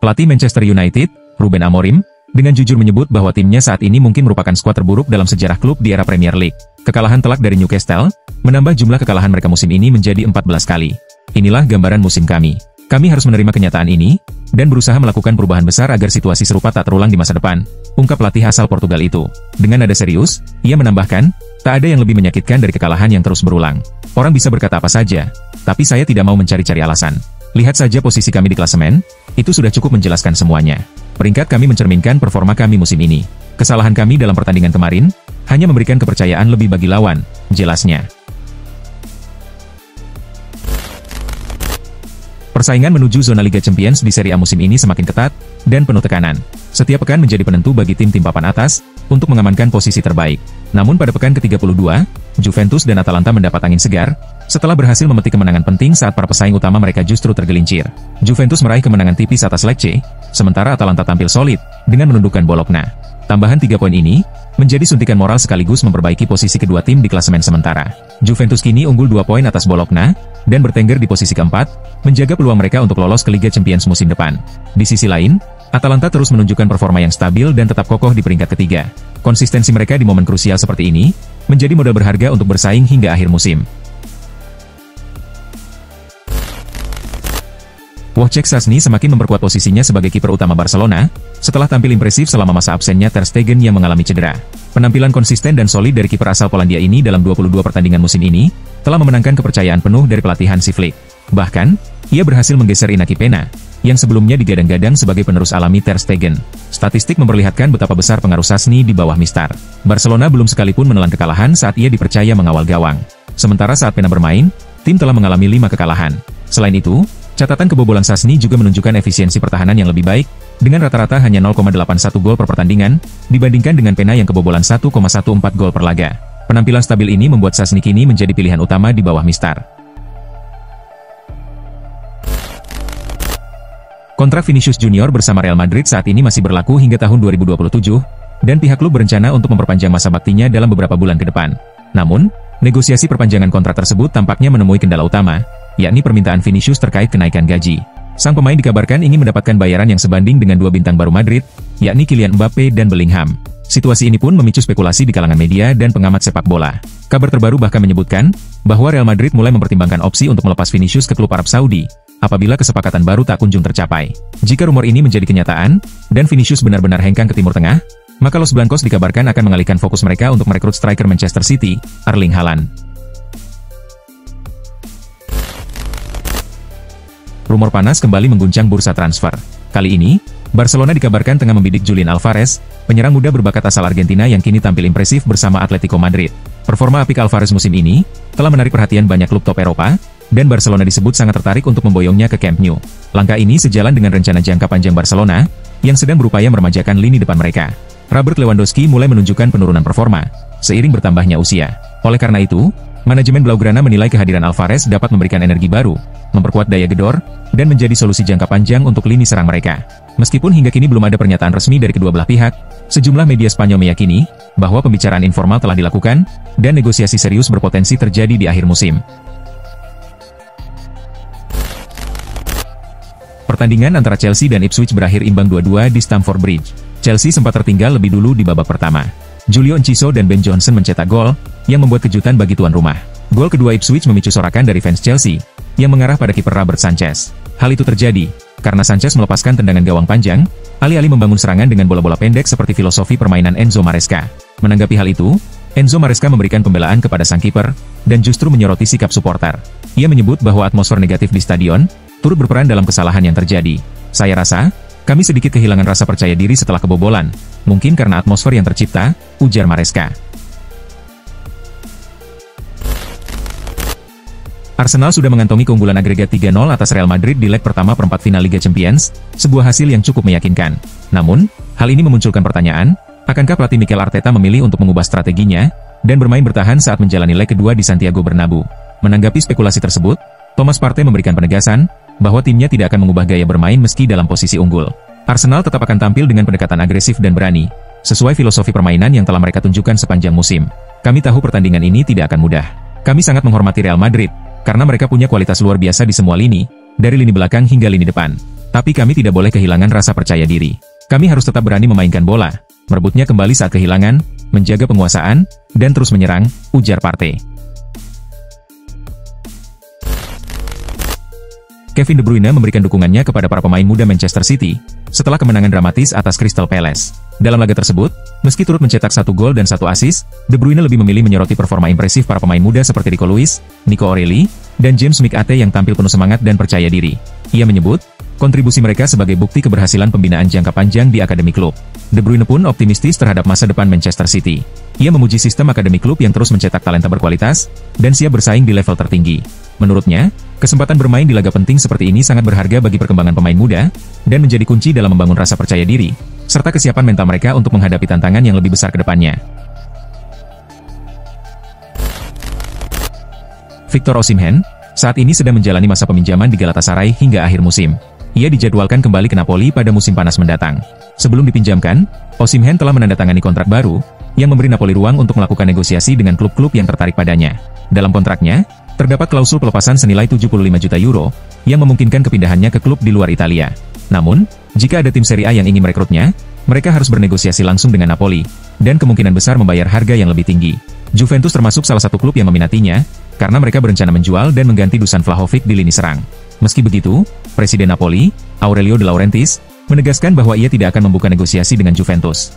Pelatih Manchester United, Ruben Amorim, dengan jujur menyebut bahwa timnya saat ini mungkin merupakan skuad terburuk dalam sejarah klub di era Premier League. Kekalahan telak dari Newcastle, menambah jumlah kekalahan mereka musim ini menjadi 14 kali. Inilah gambaran musim kami. Kami harus menerima kenyataan ini, dan berusaha melakukan perubahan besar agar situasi serupa tak terulang di masa depan, ungkap pelatih asal Portugal itu. Dengan nada serius, ia menambahkan, tak ada yang lebih menyakitkan dari kekalahan yang terus berulang. Orang bisa berkata apa saja, tapi saya tidak mau mencari-cari alasan. Lihat saja posisi kami di klasemen, itu sudah cukup menjelaskan semuanya. Peringkat kami mencerminkan performa kami musim ini. Kesalahan kami dalam pertandingan kemarin, hanya memberikan kepercayaan lebih bagi lawan, jelasnya. Persaingan menuju zona Liga Champions di Serie A musim ini semakin ketat, dan penuh tekanan. Setiap pekan menjadi penentu bagi tim-tim papan atas, untuk mengamankan posisi terbaik. Namun pada pekan ke-32, Juventus dan Atalanta mendapat angin segar, setelah berhasil memetik kemenangan penting saat para pesaing utama mereka justru tergelincir. Juventus meraih kemenangan tipis atas Lecce, sementara Atalanta tampil solid, dengan menundukkan Bologna. Tambahan 3 poin ini, menjadi suntikan moral sekaligus memperbaiki posisi kedua tim di klasemen sementara. Juventus kini unggul 2 poin atas Bologna, dan bertengger di posisi keempat, menjaga peluang mereka untuk lolos ke Liga Champions musim depan. Di sisi lain, Atalanta terus menunjukkan performa yang stabil dan tetap kokoh di peringkat ketiga. Konsistensi mereka di momen krusial seperti ini, menjadi modal berharga untuk bersaing hingga akhir musim. Wojciech Szczęsny semakin memperkuat posisinya sebagai kiper utama Barcelona, setelah tampil impresif selama masa absennya Ter Stegen yang mengalami cedera. Penampilan konsisten dan solid dari kiper asal Polandia ini dalam 22 pertandingan musim ini, telah memenangkan kepercayaan penuh dari pelatih Hansi Flick. Bahkan, ia berhasil menggeser Inaki Peña, yang sebelumnya digadang-gadang sebagai penerus alami Ter Stegen. Statistik memperlihatkan betapa besar pengaruh Szczęsny di bawah Mistar. Barcelona belum sekalipun menelan kekalahan saat ia dipercaya mengawal gawang. Sementara saat Peña bermain, tim telah mengalami 5 kekalahan. Selain itu, catatan kebobolan Szczęsny juga menunjukkan efisiensi pertahanan yang lebih baik, dengan rata-rata hanya 0,81 gol per pertandingan, dibandingkan dengan Peña yang kebobolan 1,14 gol per laga. Penampilan stabil ini membuat Szczęsny kini menjadi pilihan utama di bawah Mistar. Kontrak Vinicius Junior bersama Real Madrid saat ini masih berlaku hingga tahun 2027, dan pihak klub berencana untuk memperpanjang masa baktinya dalam beberapa bulan ke depan. Namun, negosiasi perpanjangan kontrak tersebut tampaknya menemui kendala utama, yakni permintaan Vinicius terkait kenaikan gaji. Sang pemain dikabarkan ingin mendapatkan bayaran yang sebanding dengan 2 bintang baru Madrid, yakni Kylian Mbappe dan Bellingham. Situasi ini pun memicu spekulasi di kalangan media dan pengamat sepak bola. Kabar terbaru bahkan menyebutkan bahwa Real Madrid mulai mempertimbangkan opsi untuk melepas Vinicius ke klub Arab Saudi, apabila kesepakatan baru tak kunjung tercapai. Jika rumor ini menjadi kenyataan, dan Vinicius benar-benar hengkang ke Timur Tengah, maka Los Blancos dikabarkan akan mengalihkan fokus mereka untuk merekrut striker Manchester City, Erling Haaland. Rumor panas kembali mengguncang bursa transfer. Kali ini, Barcelona dikabarkan tengah membidik Julian Alvarez, penyerang muda berbakat asal Argentina yang kini tampil impresif bersama Atletico Madrid. Performa apik Alvarez musim ini, telah menarik perhatian banyak klub top Eropa, dan Barcelona disebut sangat tertarik untuk memboyongnya ke Camp Nou. Langkah ini sejalan dengan rencana jangka panjang Barcelona, yang sedang berupaya meremajakan lini depan mereka. Robert Lewandowski mulai menunjukkan penurunan performa, seiring bertambahnya usia. Oleh karena itu, manajemen Blaugrana menilai kehadiran Alvarez dapat memberikan energi baru, memperkuat daya gedor, dan menjadi solusi jangka panjang untuk lini serang mereka. Meskipun hingga kini belum ada pernyataan resmi dari kedua belah pihak, sejumlah media Spanyol meyakini bahwa pembicaraan informal telah dilakukan, dan negosiasi serius berpotensi terjadi di akhir musim. Pertandingan antara Chelsea dan Ipswich berakhir imbang 2-2 di Stamford Bridge. Chelsea sempat tertinggal lebih dulu di babak pertama. Julio Enciso dan Ben Johnson mencetak gol, yang membuat kejutan bagi tuan rumah. Gol kedua Ipswich memicu sorakan dari fans Chelsea, yang mengarah pada kiper Robert Sanchez. Hal itu terjadi karena Sanchez melepaskan tendangan gawang panjang, alih-alih membangun serangan dengan bola-bola pendek seperti filosofi permainan Enzo Maresca. Menanggapi hal itu, Enzo Maresca memberikan pembelaan kepada sang kiper, dan justru menyoroti sikap supporter. Ia menyebut bahwa atmosfer negatif di stadion turut berperan dalam kesalahan yang terjadi. Saya rasa, kami sedikit kehilangan rasa percaya diri setelah kebobolan, mungkin karena atmosfer yang tercipta, ujar Maresca. Arsenal sudah mengantongi keunggulan agregat 3-0 atas Real Madrid di leg pertama perempat final Liga Champions, sebuah hasil yang cukup meyakinkan. Namun, hal ini memunculkan pertanyaan, akankah pelatih Mikel Arteta memilih untuk mengubah strateginya, dan bermain bertahan saat menjalani leg kedua di Santiago Bernabeu? Menanggapi spekulasi tersebut, Thomas Partey memberikan penegasan, bahwa timnya tidak akan mengubah gaya bermain meski dalam posisi unggul. Arsenal tetap akan tampil dengan pendekatan agresif dan berani, sesuai filosofi permainan yang telah mereka tunjukkan sepanjang musim. Kami tahu pertandingan ini tidak akan mudah. Kami sangat menghormati Real Madrid, karena mereka punya kualitas luar biasa di semua lini, dari lini belakang hingga lini depan. Tapi kami tidak boleh kehilangan rasa percaya diri. Kami harus tetap berani memainkan bola, merebutnya kembali saat kehilangan, menjaga penguasaan, dan terus menyerang, ujar Partey. Kevin De Bruyne memberikan dukungannya kepada para pemain muda Manchester City setelah kemenangan dramatis atas Crystal Palace. Dalam laga tersebut, meski turut mencetak 1 gol dan 1 assist, De Bruyne lebih memilih menyoroti performa impresif para pemain muda seperti Rico Lewis, Nico O'Reilly, dan James McAtee yang tampil penuh semangat dan percaya diri. Ia menyebut, kontribusi mereka sebagai bukti keberhasilan pembinaan jangka panjang di akademi klub. De Bruyne pun optimistis terhadap masa depan Manchester City. Ia memuji sistem akademi klub yang terus mencetak talenta berkualitas dan siap bersaing di level tertinggi. Menurutnya, kesempatan bermain di laga penting seperti ini sangat berharga bagi perkembangan pemain muda dan menjadi kunci dalam membangun rasa percaya diri serta kesiapan mental mereka untuk menghadapi tantangan yang lebih besar ke depannya. Victor Osimhen saat ini sedang menjalani masa peminjaman di Galatasaray hingga akhir musim. Ia dijadwalkan kembali ke Napoli pada musim panas mendatang. Sebelum dipinjamkan, Osimhen telah menandatangani kontrak baru yang memberi Napoli ruang untuk melakukan negosiasi dengan klub-klub yang tertarik padanya. Dalam kontraknya, terdapat klausul pelepasan senilai 75 juta euro yang memungkinkan kepindahannya ke klub di luar Italia. Namun, jika ada tim Serie A yang ingin merekrutnya, mereka harus bernegosiasi langsung dengan Napoli, dan kemungkinan besar membayar harga yang lebih tinggi. Juventus termasuk salah satu klub yang meminatinya, karena mereka berencana menjual dan mengganti Dusan Vlahovic di lini serang. Meski begitu, Presiden Napoli, Aurelio De Laurentiis, menegaskan bahwa ia tidak akan membuka negosiasi dengan Juventus.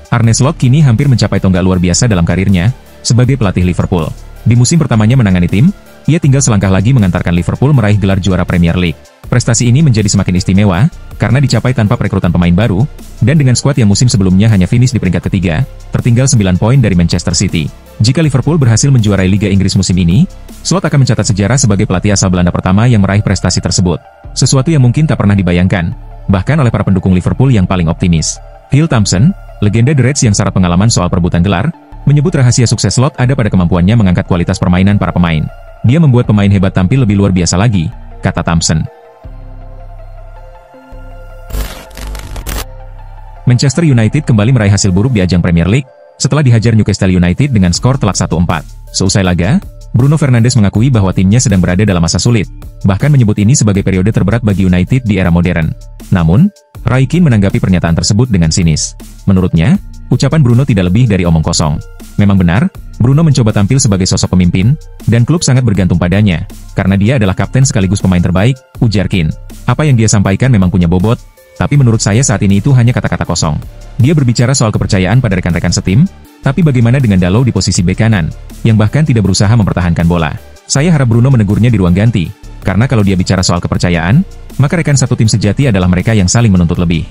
Arne Slot kini hampir mencapai tonggak luar biasa dalam karirnya sebagai pelatih Liverpool. Di musim pertamanya menangani tim, ia tinggal selangkah lagi mengantarkan Liverpool meraih gelar juara Premier League. Prestasi ini menjadi semakin istimewa karena dicapai tanpa perekrutan pemain baru, dan dengan skuad yang musim sebelumnya hanya finish di peringkat ketiga, tertinggal 9 poin dari Manchester City. Jika Liverpool berhasil menjuarai Liga Inggris musim ini, Slot akan mencatat sejarah sebagai pelatih asal Belanda pertama yang meraih prestasi tersebut. Sesuatu yang mungkin tak pernah dibayangkan, bahkan oleh para pendukung Liverpool yang paling optimis. Phil Thompson, legenda The Reds yang syarat pengalaman soal perebutan gelar, menyebut rahasia sukses Slot ada pada kemampuannya mengangkat kualitas permainan para pemain. Dia membuat pemain hebat tampil lebih luar biasa lagi, kata Thompson. Manchester United kembali meraih hasil buruk di ajang Premier League setelah dihajar Newcastle United dengan skor telak 1-4. Seusai laga, Bruno Fernandes mengakui bahwa timnya sedang berada dalam masa sulit, bahkan menyebut ini sebagai periode terberat bagi United di era modern. Namun, Roy Keane menanggapi pernyataan tersebut dengan sinis. Menurutnya, ucapan Bruno tidak lebih dari omong kosong. Memang benar, Bruno mencoba tampil sebagai sosok pemimpin, dan klub sangat bergantung padanya, karena dia adalah kapten sekaligus pemain terbaik, ujar Keane. Apa yang dia sampaikan memang punya bobot, tapi menurut saya saat ini itu hanya kata-kata kosong. Dia berbicara soal kepercayaan pada rekan-rekan setim, tapi bagaimana dengan Dalot di posisi bek kanan, yang bahkan tidak berusaha mempertahankan bola. Saya harap Bruno menegurnya di ruang ganti, karena kalau dia bicara soal kepercayaan, maka rekan satu tim sejati adalah mereka yang saling menuntut lebih.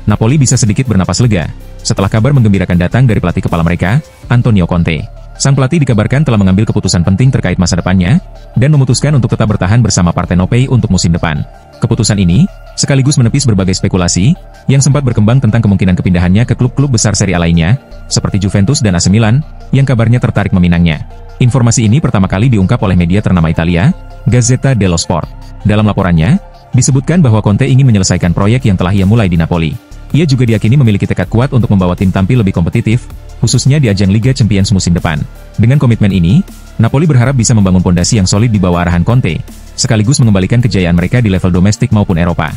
Napoli bisa sedikit bernapas lega setelah kabar menggembirakan datang dari pelatih kepala mereka, Antonio Conte. Sang pelatih dikabarkan telah mengambil keputusan penting terkait masa depannya, dan memutuskan untuk tetap bertahan bersama Partenopei untuk musim depan. Keputusan ini, sekaligus menepis berbagai spekulasi, yang sempat berkembang tentang kemungkinan kepindahannya ke klub-klub besar Serie A lainnya, seperti Juventus dan AC Milan, yang kabarnya tertarik meminangnya. Informasi ini pertama kali diungkap oleh media ternama Italia, Gazzetta dello Sport. Dalam laporannya, disebutkan bahwa Conte ingin menyelesaikan proyek yang telah ia mulai di Napoli. Ia juga diyakini memiliki tekad kuat untuk membawa tim tampil lebih kompetitif, khususnya di ajang Liga Champions musim depan. Dengan komitmen ini, Napoli berharap bisa membangun pondasi yang solid di bawah arahan Conte, sekaligus mengembalikan kejayaan mereka di level domestik maupun Eropa.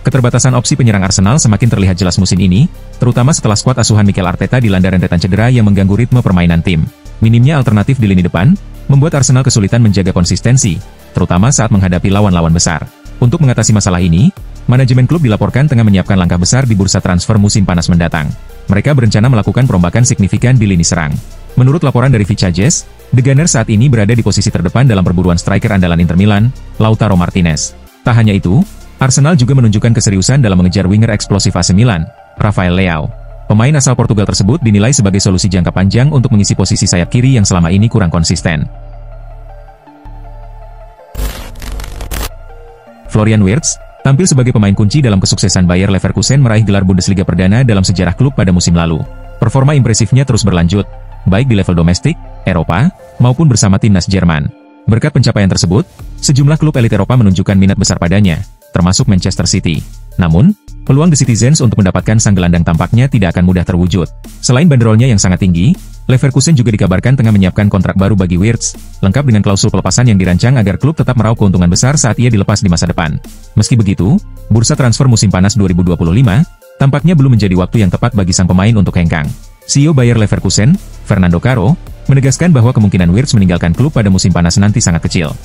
Keterbatasan opsi penyerang Arsenal semakin terlihat jelas musim ini, terutama setelah skuad asuhan Mikel Arteta dilanda rentetan cedera yang mengganggu ritme permainan tim. Minimnya alternatif di lini depan, membuat Arsenal kesulitan menjaga konsistensi, terutama saat menghadapi lawan-lawan besar. Untuk mengatasi masalah ini, manajemen klub dilaporkan tengah menyiapkan langkah besar di bursa transfer musim panas mendatang. Mereka berencana melakukan perombakan signifikan di lini serang. Menurut laporan dari Vichages, The Gunners saat ini berada di posisi terdepan dalam perburuan striker andalan Inter Milan, Lautaro Martinez. Tak hanya itu, Arsenal juga menunjukkan keseriusan dalam mengejar winger eksplosif AC Milan, Rafael Leao. Pemain asal Portugal tersebut dinilai sebagai solusi jangka panjang untuk mengisi posisi sayap kiri yang selama ini kurang konsisten. Florian Wirtz tampil sebagai pemain kunci dalam kesuksesan Bayer Leverkusen meraih gelar Bundesliga perdana dalam sejarah klub pada musim lalu. Performa impresifnya terus berlanjut, baik di level domestik, Eropa, maupun bersama timnas Jerman. Berkat pencapaian tersebut, sejumlah klub elit Eropa menunjukkan minat besar padanya, termasuk Manchester City. Namun, peluang The Citizens untuk mendapatkan sang gelandang tampaknya tidak akan mudah terwujud. Selain banderolnya yang sangat tinggi, Leverkusen juga dikabarkan tengah menyiapkan kontrak baru bagi Wirtz, lengkap dengan klausul pelepasan yang dirancang agar klub tetap meraup keuntungan besar saat ia dilepas di masa depan. Meski begitu, bursa transfer musim panas 2025 tampaknya belum menjadi waktu yang tepat bagi sang pemain untuk hengkang. CEO Bayer Leverkusen, Fernando Caro, menegaskan bahwa kemungkinan Wirtz meninggalkan klub pada musim panas nanti sangat kecil.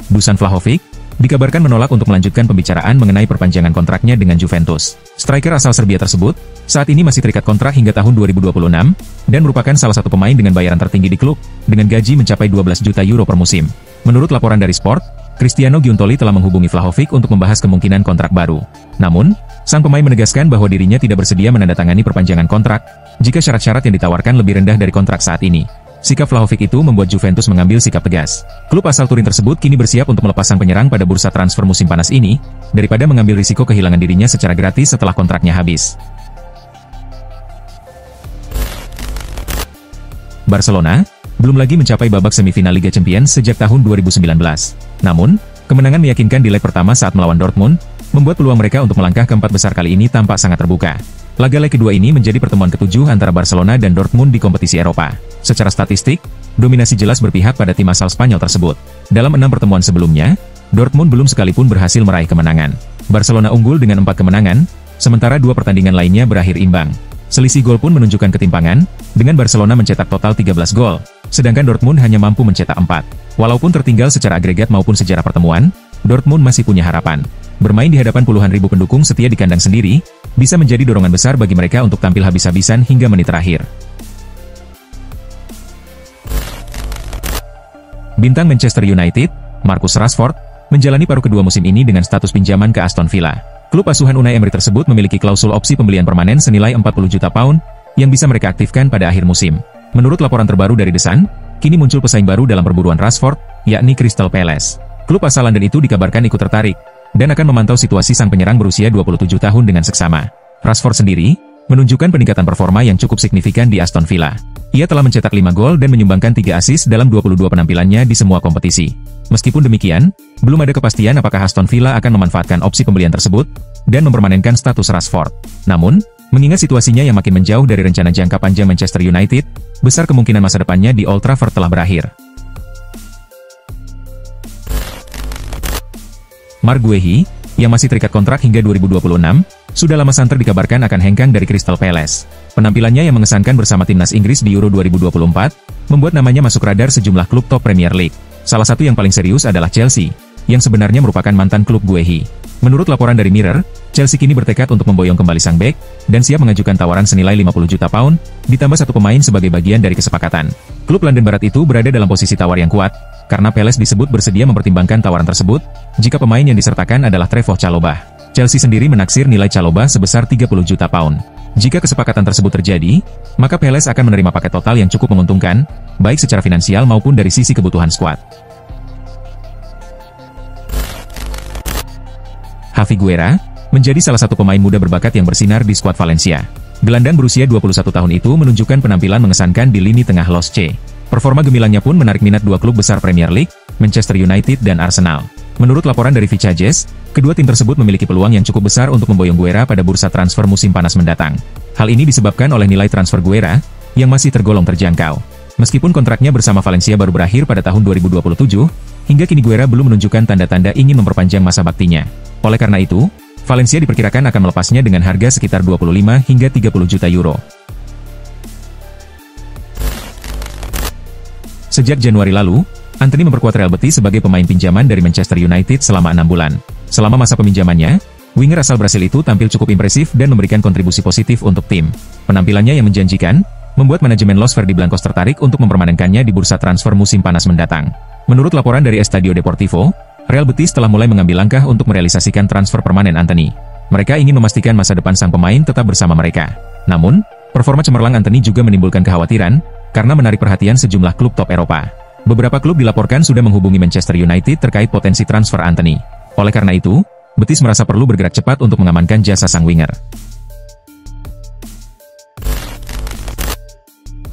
Dusan Vlahovic dikabarkan menolak untuk melanjutkan pembicaraan mengenai perpanjangan kontraknya dengan Juventus. Striker asal Serbia tersebut saat ini masih terikat kontrak hingga tahun 2026 dan merupakan salah satu pemain dengan bayaran tertinggi di klub dengan gaji mencapai 12 juta euro per musim. Menurut laporan dari Sport, Cristiano Giuntoli telah menghubungi Vlahovic untuk membahas kemungkinan kontrak baru. Namun, sang pemain menegaskan bahwa dirinya tidak bersedia menandatangani perpanjangan kontrak jika syarat-syarat yang ditawarkan lebih rendah dari kontrak saat ini. Sikap Vlahovic itu membuat Juventus mengambil sikap tegas. Klub asal Turin tersebut kini bersiap untuk melepas sang penyerang pada bursa transfer musim panas ini, daripada mengambil risiko kehilangan dirinya secara gratis setelah kontraknya habis. Barcelona belum lagi mencapai babak semifinal Liga Champions sejak tahun 2019. Namun, kemenangan meyakinkan di leg pertama saat melawan Dortmund, membuat peluang mereka untuk melangkah ke 4 besar kali ini tampak sangat terbuka. Laga leg kedua ini menjadi pertemuan ke-7 antara Barcelona dan Dortmund di kompetisi Eropa. Secara statistik, dominasi jelas berpihak pada tim asal Spanyol tersebut. Dalam 6 pertemuan sebelumnya, Dortmund belum sekalipun berhasil meraih kemenangan. Barcelona unggul dengan 4 kemenangan, sementara 2 pertandingan lainnya berakhir imbang. Selisih gol pun menunjukkan ketimpangan, dengan Barcelona mencetak total 13 gol, sedangkan Dortmund hanya mampu mencetak 4. Walaupun tertinggal secara agregat maupun sejarah pertemuan, Dortmund masih punya harapan. Bermain di hadapan puluhan ribu pendukung setia di kandang sendiri, bisa menjadi dorongan besar bagi mereka untuk tampil habis-habisan hingga menit terakhir. Bintang Manchester United, Marcus Rashford, menjalani paruh kedua musim ini dengan status pinjaman ke Aston Villa. Klub asuhan Unai Emery tersebut memiliki klausul opsi pembelian permanen senilai 40 juta pound, yang bisa mereka aktifkan pada akhir musim. Menurut laporan terbaru dari The Sun, kini muncul pesaing baru dalam perburuan Rashford, yakni Crystal Palace. Klub asal London itu dikabarkan ikut tertarik, dan akan memantau situasi sang penyerang berusia 27 tahun dengan seksama. Rashford sendiri menunjukkan peningkatan performa yang cukup signifikan di Aston Villa. Ia telah mencetak 5 gol dan menyumbangkan 3 assist dalam 22 penampilannya di semua kompetisi. Meskipun demikian, belum ada kepastian apakah Aston Villa akan memanfaatkan opsi pembelian tersebut dan mempermanenkan status Rashford. Namun, mengingat situasinya yang makin menjauh dari rencana jangka panjang Manchester United, besar kemungkinan masa depannya di Old Trafford telah berakhir. Marc Guehi, yang masih terikat kontrak hingga 2026, sudah lama santer dikabarkan akan hengkang dari Crystal Palace. Penampilannya yang mengesankan bersama timnas Inggris di Euro 2024, membuat namanya masuk radar sejumlah klub top Premier League. Salah satu yang paling serius adalah Chelsea, yang sebenarnya merupakan mantan klub Guehi. Menurut laporan dari Mirror, Chelsea kini bertekad untuk memboyong kembali sang bek, dan siap mengajukan tawaran senilai 50 juta pound, ditambah 1 pemain sebagai bagian dari kesepakatan. Klub London Barat itu berada dalam posisi tawar yang kuat, karena Palace disebut bersedia mempertimbangkan tawaran tersebut, jika pemain yang disertakan adalah Trevoh Chalobah. Chelsea sendiri menaksir nilai Chalobah sebesar 30 juta pound. Jika kesepakatan tersebut terjadi, maka Palace akan menerima paket total yang cukup menguntungkan, baik secara finansial maupun dari sisi kebutuhan skuad. Javi Guerra menjadi salah satu pemain muda berbakat yang bersinar di skuad Valencia. Gelandang berusia 21 tahun itu menunjukkan penampilan mengesankan di lini tengah Los C. Performa gemilangnya pun menarik minat 2 klub besar Premier League, Manchester United dan Arsenal. Menurut laporan dari Vichages, kedua tim tersebut memiliki peluang yang cukup besar untuk memboyong Guerra pada bursa transfer musim panas mendatang. Hal ini disebabkan oleh nilai transfer Guerra yang masih tergolong terjangkau. Meskipun kontraknya bersama Valencia baru berakhir pada tahun 2027, hingga kini Guerra belum menunjukkan tanda-tanda ingin memperpanjang masa baktinya. Oleh karena itu, Valencia diperkirakan akan melepasnya dengan harga sekitar 25 hingga 30 juta euro. Sejak Januari lalu, Antony memperkuat Real Betis sebagai pemain pinjaman dari Manchester United selama 6 bulan. Selama masa peminjamannya, winger asal Brasil itu tampil cukup impresif dan memberikan kontribusi positif untuk tim. Penampilannya yang menjanjikan, membuat manajemen Los Verdiblancos tertarik untuk mempermanenkannya di bursa transfer musim panas mendatang. Menurut laporan dari Estadio Deportivo, Real Betis telah mulai mengambil langkah untuk merealisasikan transfer permanen Antony. Mereka ingin memastikan masa depan sang pemain tetap bersama mereka. Namun, performa cemerlang Antony juga menimbulkan kekhawatiran, karena menarik perhatian sejumlah klub top Eropa. Beberapa klub dilaporkan sudah menghubungi Manchester United terkait potensi transfer Antony. Oleh karena itu, Betis merasa perlu bergerak cepat untuk mengamankan jasa sang winger.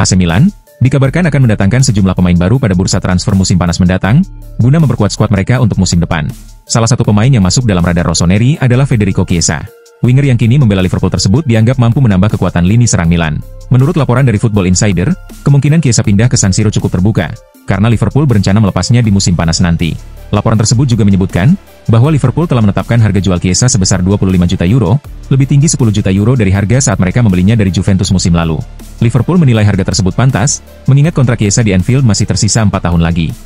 AC Milan dikabarkan akan mendatangkan sejumlah pemain baru pada bursa transfer musim panas mendatang, guna memperkuat skuad mereka untuk musim depan. Salah satu pemain yang masuk dalam radar Rossoneri adalah Federico Chiesa. Winger yang kini membela Liverpool tersebut dianggap mampu menambah kekuatan lini serang Milan. Menurut laporan dari Football Insider, kemungkinan Chiesa pindah ke San Siro cukup terbuka, karena Liverpool berencana melepasnya di musim panas nanti. Laporan tersebut juga menyebutkan, bahwa Liverpool telah menetapkan harga jual Chiesa sebesar 25 juta euro, lebih tinggi 10 juta euro dari harga saat mereka membelinya dari Juventus musim lalu. Liverpool menilai harga tersebut pantas, mengingat kontrak Chiesa di Anfield masih tersisa 4 tahun lagi.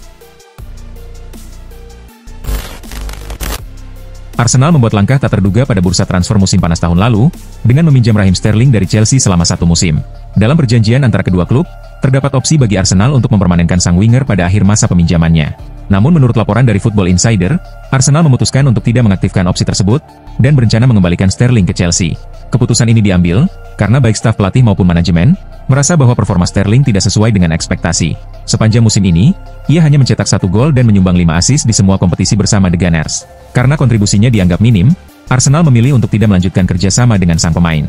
Arsenal membuat langkah tak terduga pada bursa transfer musim panas tahun lalu, dengan meminjam Raheem Sterling dari Chelsea selama 1 musim. Dalam perjanjian antara kedua klub, terdapat opsi bagi Arsenal untuk mempermanenkan sang winger pada akhir masa peminjamannya. Namun menurut laporan dari Football Insider, Arsenal memutuskan untuk tidak mengaktifkan opsi tersebut, dan berencana mengembalikan Sterling ke Chelsea. Keputusan ini diambil, karena baik staf pelatih maupun manajemen, merasa bahwa performa Sterling tidak sesuai dengan ekspektasi. Sepanjang musim ini, ia hanya mencetak 1 gol dan menyumbang 5 assist di semua kompetisi bersama The Gunners. Karena kontribusinya dianggap minim, Arsenal memilih untuk tidak melanjutkan kerjasama dengan sang pemain.